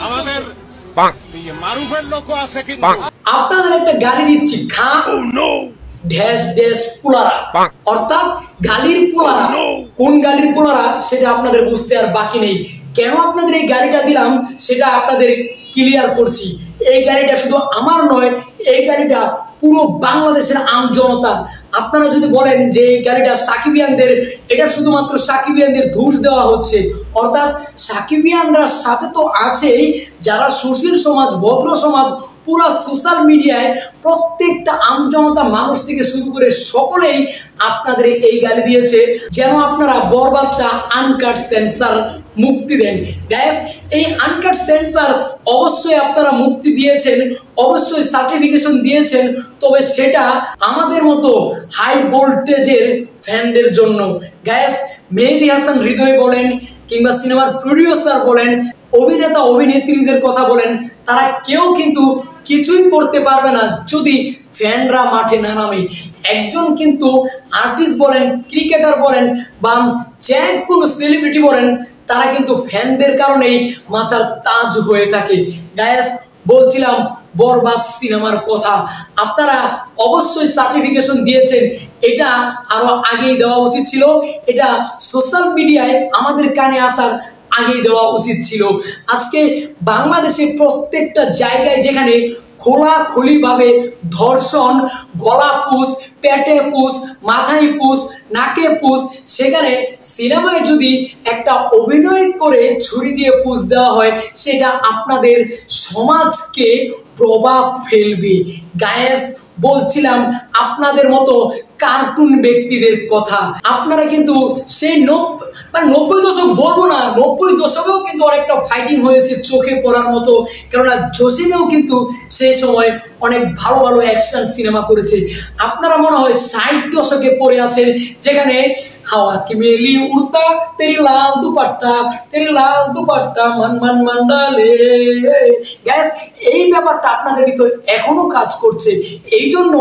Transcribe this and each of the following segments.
আমাদের মারুফের লোক আছে কিন্তু আপনাদের একটা গালি দিচ্ছি খা ড্যাশ ড্যাশ পোলারা অর্থাৎ গালির পোলারা কোন গালির পোলারা সেটা আপনাদের বুঝতে আর বাকি নেই। কেন আপনাদের এই গালিটা দিলাম সেটা আপনাদের ক্লিয়ার করছি। এই গালিটা শুধু আমার নয়, এই গালিটা পুরো বাংলাদেশের আম জনতা। আপনারা যদি বলেন যে এই গালিটা সাকিবিয়ানদের, এটা শুধুমাত্র সাকিবিয়ানদের দোষ দেওয়া হচ্ছে, অর্থাৎ সাকিবিয়ানরা সাথে তো আছেই যারা সুশীল সমাজ, ভদ্র সমাজ, পুরা সোশ্যাল মিডিয়ায় প্রত্যেকটা আমজনতা মানুষ থেকে শুরু করে সকলেই আপনাদের এই গালি দিয়েছে যেন আপনারা বরবাদটা আনকাট সেন্সার মুক্তি দেন। গাইস, এই আনকাট সেন্সার অবশ্যই আপনারা মুক্তি দিয়েছেন, অবশ্যই সার্টিফিকেশন দিয়েছেন, তবে সেটা আমাদের মতো হাই ভোল্টেজের ফ্যানদের জন্য। গাইস, মেহেদী হাসান হৃদয় বলেন কিংবা সিনেমার প্রডিউসার বলেন, অভিনেতা অভিনেত্রীদের কথা বলেন, তারা কেউ কিন্তু কিছুই করতে পারবে না যদি ফ্যানরা মাঠে না নামে। একজন কিন্তু আর্টিস্ট বলেন, ক্রিকেটার বলেন বা যে কোনো সেলিব্রিটি বলেন, তারা কিন্তু ফ্যানদের কারণেই মাথার তাজ হয়ে থাকে। গাইস, বলছিলাম বরবাদ সিনেমার কথা, আপনারা অবশ্যই সার্টিফিকেশন দিয়েছেন, এটা আরো আগেই দেওয়া উচিত ছিল, এটা সোশ্যাল মিডিয়ায় আমাদের কানে আসার আগেই দেওয়া উচিত ছিল। আজকে বাংলাদেশে প্রত্যেকটা জায়গায় যেখানে খোলাখুলি ভাবে ধর্ষণ, গলা পুষ, পেটে পুষ, মাথায় পুষ, নাকে পুষ, সেখানে সিনেমায় যদি একটা অভিনয় করে ছুরি দিয়ে পুষ দেওয়া হয় সেটা আপনাদের সমাজকে প্রভাব ফেলবে। গায়েস, বলছিলাম আপনাদের মতো কার্টুন ব্যক্তিদের কথা। আপনারা কিন্তু সেই 90 দশক বলবো না, 90 দশকেও কিন্তু অনেকটা ফাইটিং হয়েছে চোখে পড়ার মতো, কেননা জসিমেও কিন্তু সেই সময় অনেক ভালো ভালো অ্যাকশন সিনেমা করেছে। আপনারা মনে হয় 60 দশকে পড়ে আছেন যেখানে হাওয়া কি মেলি উড়তা তেরি লাল দুপাট্টা মান মান মান্ডালে। গ্যাস, এই ব্যাপারটা আপনাদের ভিতর এখনো কাজ করছে, এই জন্য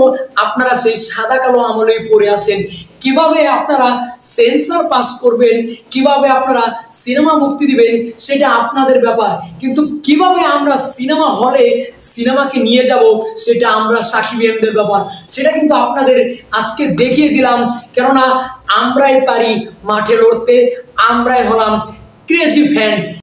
আপনারা সেই সাদা কালো আমলেই পড়ে আছেন। কিভাবে আপনারা সেন্সর পাস করবেন, কিভাবে আপনারা সিনেমা মুক্তি দিবেন সেটা আপনাদের ব্যাপার, কিন্তু কিভাবে আমরা সিনেমা হলে সিনেমাকে নিয়ে যাব সেটা আমরা সাকিবিয়ানদের ব্যাপার। সেটা কিন্তু আপনাদের আজকে দেখিয়ে দিলাম, কেননা আমরাই পারি মাঠে লড়তে, আমরাই হলাম ক্রেজি ফ্যান।